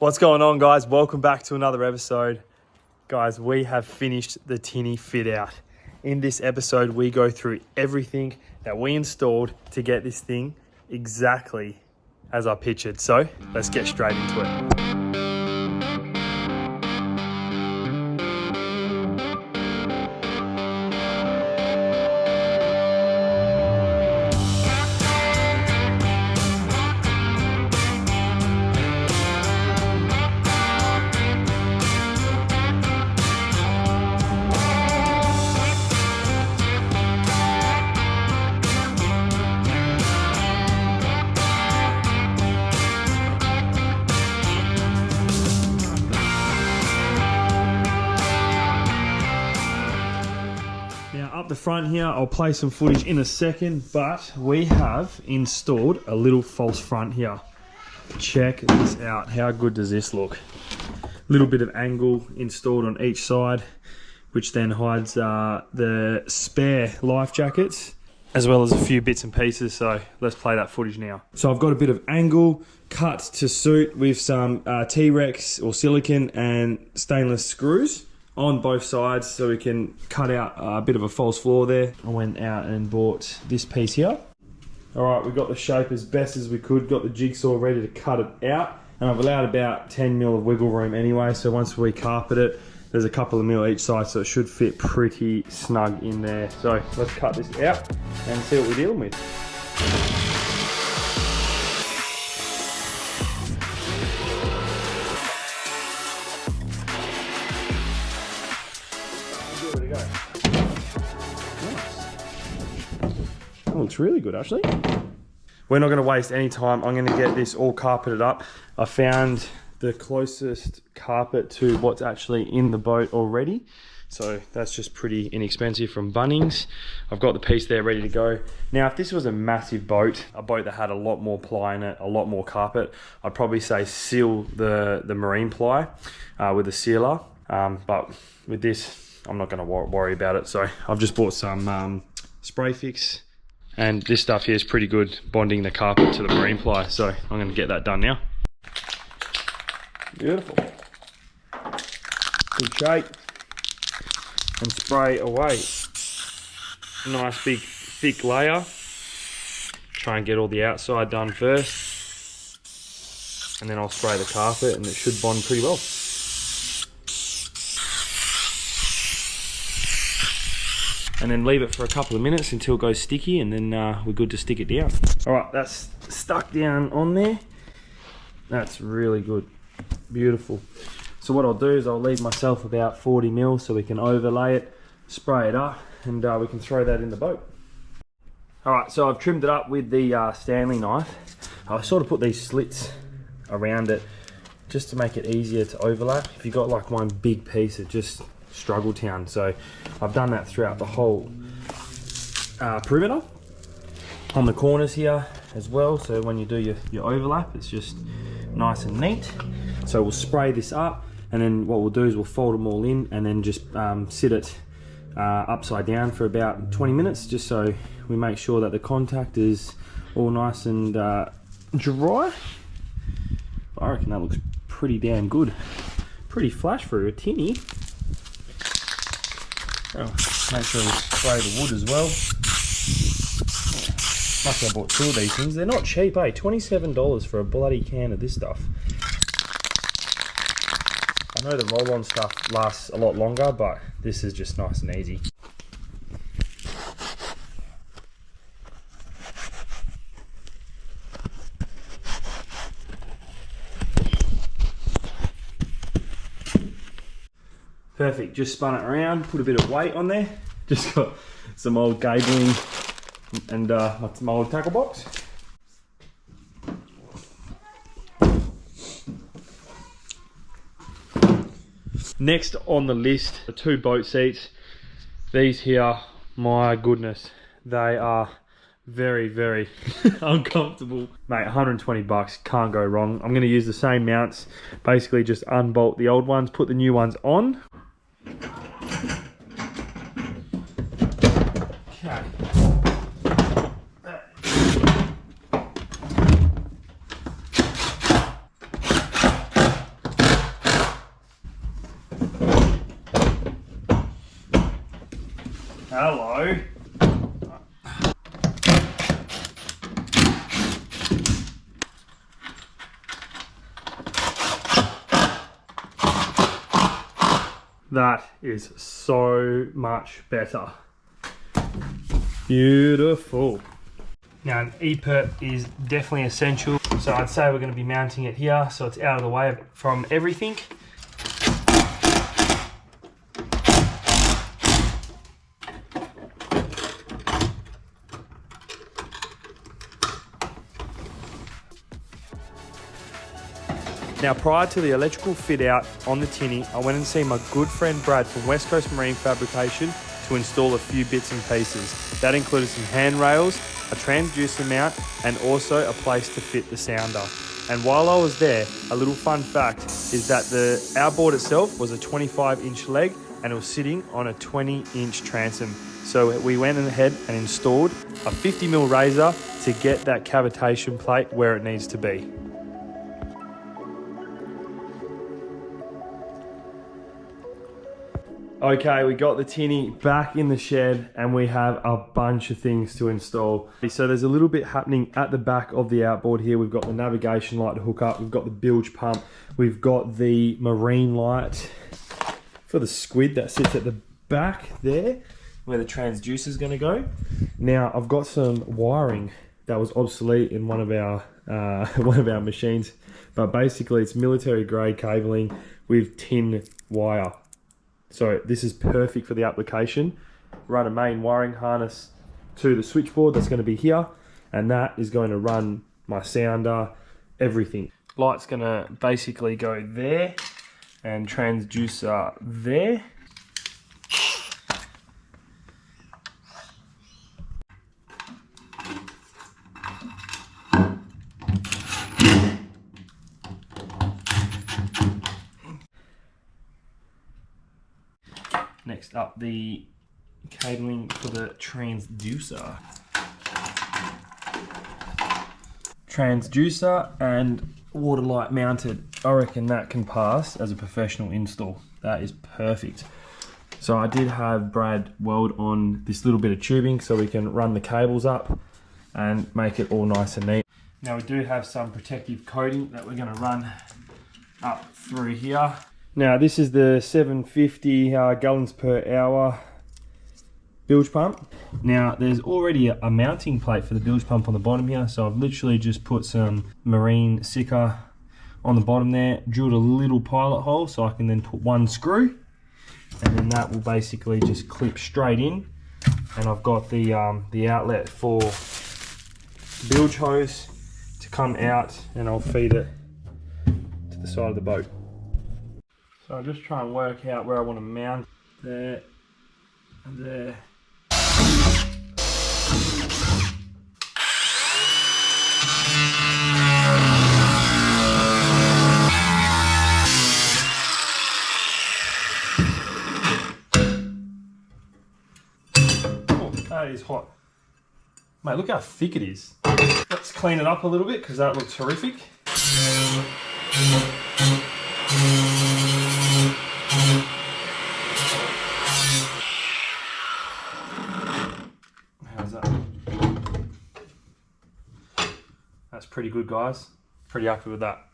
What's going on, guys? Welcome back to another episode. Guys, we have finished the Tinnie fit out. In this episode, we go through everything that we installed to get this thing exactly as I pictured. So let's get straight into it. Up the front here, I'll play some footage in a second, but we have installed a little false front here. Check this out. How good does this look? Little bit of angle installed on each side, which then hides the spare life jackets, as well as a few bits and pieces. So let's play that footage now. So I've got a bit of angle cut to suit with some T-Rex or silicone and stainless screws on both sides, so we can cut out a bit of a false floor there. I went out and bought this piece here. All right, we got the shape as best as we could, got the jigsaw ready to cut it out, and I've allowed about 10 mil of wiggle room anyway, so once we carpet it, there's a couple of mil each side, so it should fit pretty snug in there. So let's cut this out and see what we're dealing with. Oh, it's really good, actually. We're not going to waste any time. I'm going to get this all carpeted up. I found the closest carpet to what's actually in the boat already, so that's just pretty inexpensive from Bunnings. I've got the piece there ready to go. Now, if this was a massive boat, a boat that had a lot more ply in it, a lot more carpet, I'd probably say seal the marine ply with a sealer. But with this, I'm not going to worry about it. So I've just bought some spray fix. And this stuff here is pretty good bonding the carpet to the marine ply, so I'm going to get that done now. Beautiful. Good shape. And spray away. Nice big thick layer. Try and get all the outside done first. And then I'll spray the carpet and it should bond pretty well. And then leave it for a couple of minutes until it goes sticky, and then we're good to stick it down. All right, that's stuck down on there. That's really good, beautiful. So what I'll do is I'll leave myself about 40 mil so we can overlay it, spray it up, and we can throw that in the boat. All right, so I've trimmed it up with the Stanley knife. I sort of put these slits around it just to make it easier to overlap. If you've got like one big piece, it just struggle town. So I've done that throughout the whole perimeter on the corners here as well, so when you do your overlap, it's just nice and neat. So we'll spray this up, and then what we'll do is we'll fold them all in and then just sit it upside down for about 20 minutes, just so we make sure that the contact is all nice and dry. I reckon that looks pretty damn good. Pretty flash for a Tinnie. Oh, make sure we spray the wood as well. Lucky I bought two of these things. They're not cheap, eh? $27 for a bloody can of this stuff. I know the roll-on stuff lasts a lot longer, but this is just nice and easy. Perfect, just spun it around, put a bit of weight on there. Just got some old gabling and some old tackle box. Next on the list, the two boat seats. These here, my goodness, they are very, very uncomfortable. Mate, 120 bucks, can't go wrong. I'm gonna use the same mounts, basically just unbolt the old ones, put the new ones on. Okay. Hello. That is so much better. Beautiful. Now an E-perp is definitely essential. So I'd say we're going to be mounting it here so it's out of the way from everything. Now prior to the electrical fit out on the Tinnie, I went and seen my good friend Brad from West Coast Marine Fabrication to install a few bits and pieces. That included some handrails, a transducer mount, and also a place to fit the sounder. And while I was there, a little fun fact is that the outboard itself was a 25-inch leg and it was sitting on a 20-inch transom. So we went ahead and installed a 50mm razor to get that cavitation plate where it needs to be. Okay, we got the Tinnie back in the shed and we have a bunch of things to install. So there's a little bit happening at the back of the outboard here. We've got the navigation light to hook up. We've got the bilge pump. We've got the marine light for the squid that sits at the back there where the transducer is going to go. Now I've got some wiring that was obsolete in one of our machines, but basically it's military grade cabling with tin wire. So this is perfect for the application. Run a main wiring harness to the switchboard that's going to be here, and that is going to run my sounder, everything. Light's going to basically go there and transducer there. Next up, the cabling for the transducer. Transducer and water light mounted. I reckon that can pass as a professional install. That is perfect. So I did have Brad weld on this little bit of tubing so we can run the cables up and make it all nice and neat. Now we do have some protective coating that we're going to run up through here. Now this is the 750 gallons per hour bilge pump. Now there's already a mounting plate for the bilge pump on the bottom here, so I've literally just put some marine sicko on the bottom there, drilled a little pilot hole so I can then put one screw, and then that will basically just clip straight in. And I've got the outlet for the bilge hose to come out, and I'll feed it to the side of the boat. So I'll just try and work out where I want to mount there and there. Oh, that is hot. Mate, look how thick it is. Let's clean it up a little bit because that looks horrific. How's that? That's pretty good, guys. Pretty happy with that.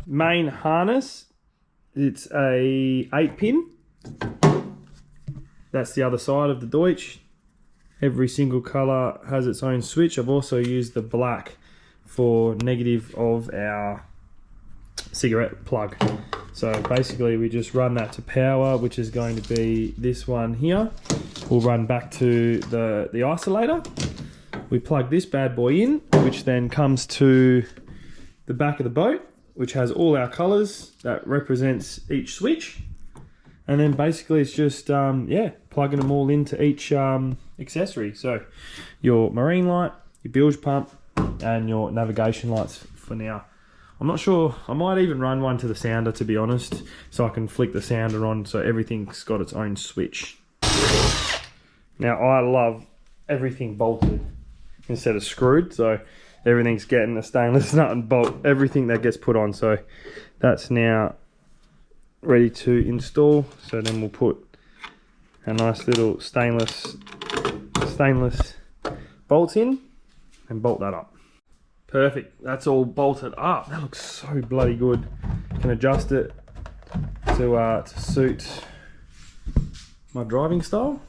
Main harness, it's a 8-pin. That's the other side of the Deutsch. Every single color has its own switch. I've also used the black for negative of our cigarette plug. So basically we just run that to power, which is going to be this one here. We'll run back to the isolator. We plug this bad boy in, which then comes to the back of the boat, which has all our colors that represents each switch. And then basically it's just, yeah, plugging them all into each accessory. So your marine light, your bilge pump, and your navigation lights for now. I'm not sure, I might even run one to the sounder, to be honest, so I can flick the sounder on so everything's got its own switch. Now I love everything bolted instead of screwed, so everything's getting a stainless nut and bolt, everything that gets put on. So that's now ready to install. So then we'll put a nice little stainless bolts in and bolt that up. Perfect, that's all bolted up. That looks so bloody good. Can adjust it to suit my driving style.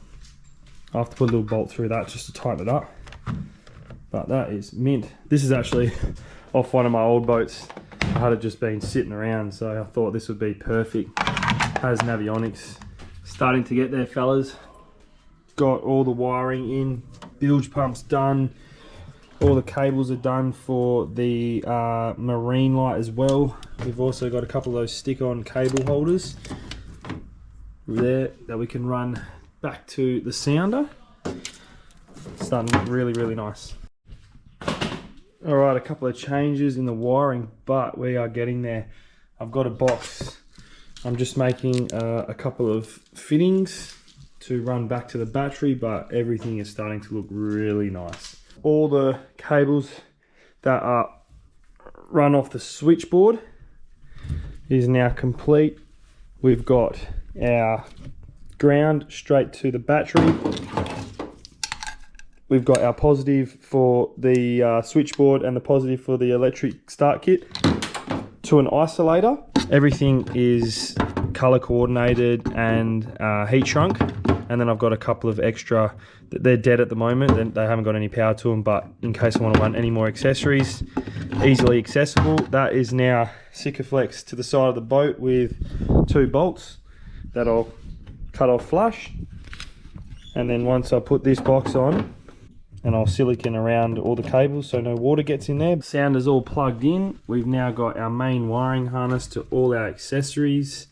I have to put a little bolt through that just to tighten it up. But that is mint. This is actually off one of my old boats. I had it just been sitting around, so I thought this would be perfect. Has Navionics. Starting to get there, fellas. Got all the wiring in, bilge pumps done. All the cables are done for the marine light as well. We've also got a couple of those stick-on cable holders there that we can run back to the sounder. Starting to look really, really nice. Alright, a couple of changes in the wiring, but we are getting there. I've got a box. I'm just making a couple of fittings to run back to the battery, but everything is starting to look really nice. All the cables that are run off the switchboard is now complete. We've got our ground straight to the battery. We've got our positive for the switchboard and the positive for the electric start kit to an isolator. Everything is color coordinated and heat shrunk. And then I've got a couple of extra, they're dead at the moment, they haven't got any power to them, but in case I want to run any more accessories, easily accessible. That is now Sikaflex to the side of the boat with 2 bolts that I'll cut off flush. And then once I put this box on, and I'll silicone around all the cables so no water gets in there. Sound is all plugged in. We've now got our main wiring harness to all our accessories.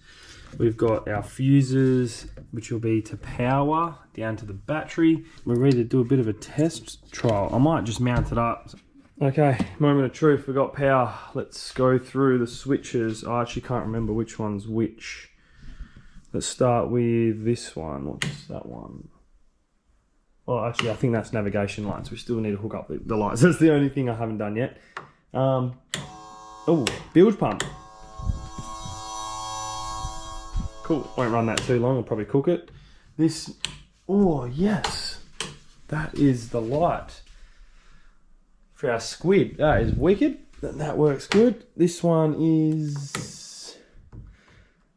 We've got our fuses, which will be to power down to the battery. We're ready to do a bit of a test trial. I might just mount it up. Okay, moment of truth, we got power. Let's go through the switches. I actually can't remember which one's which. Let's start with this one. What's that one? Well, actually, I think that's navigation lights. We still need to hook up the lights. That's the only thing I haven't done yet. Oh, bilge pump. Cool, won't run that too long, I'll probably cook it. This, oh yes, that is the light for our squid. That is wicked, that works good. This one is,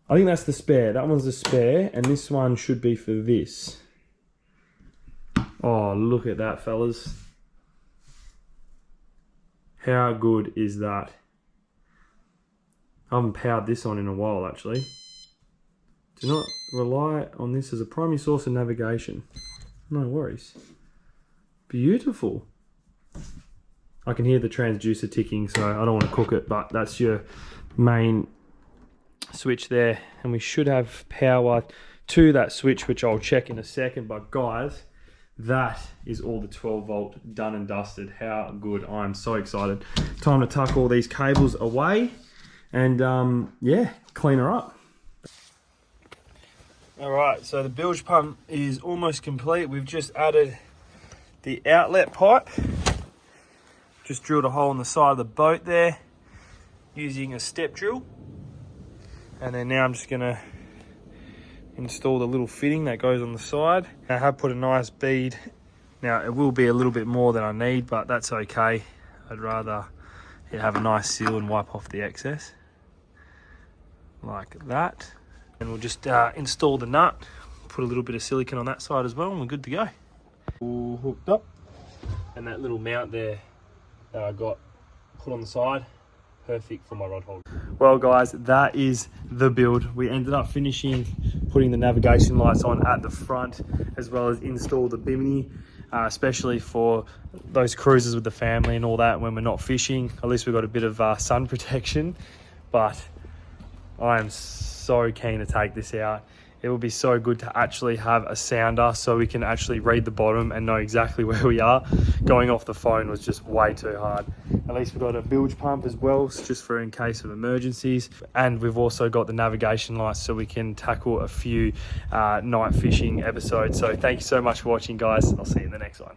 I think that's the spare. That one's the spare, and this one should be for this. Oh, look at that, fellas. How good is that? I haven't powered this on in a while, actually. Do not rely on this as a primary source of navigation. No worries. Beautiful. I can hear the transducer ticking, so I don't want to cook it, but that's your main switch there. And we should have power to that switch, which I'll check in a second. But guys, that is all the 12 volt done and dusted. How good. I'm so excited. Time to tuck all these cables away and yeah, clean her up. All right, so the bilge pump is almost complete. We've just added the outlet pipe. Just drilled a hole in the side of the boat there using a step drill. And then now I'm just gonna install the little fitting that goes on the side. I have put a nice bead. Now it will be a little bit more than I need, but that's okay. I'd rather it have a nice seal and wipe off the excess. Like that. And we'll just install the nut, put a little bit of silicone on that side as well, and we're good to go. All hooked up. And that little mount there that I got put on the side, perfect for my rod holder. Well guys, that is the build. We ended up finishing putting the navigation lights on at the front, as well as install the bimini, especially for those cruises with the family and all that when we're not fishing. At least we've got a bit of sun protection, but I am so keen to take this out. It will be so good to actually have a sounder so we can actually read the bottom and know exactly where we are. Going off the phone was just way too hard. At least we've got a bilge pump as well, just for in case of emergencies. And we've also got the navigation lights so we can tackle a few night fishing episodes. So thank you so much for watching, guys. I'll see you in the next one.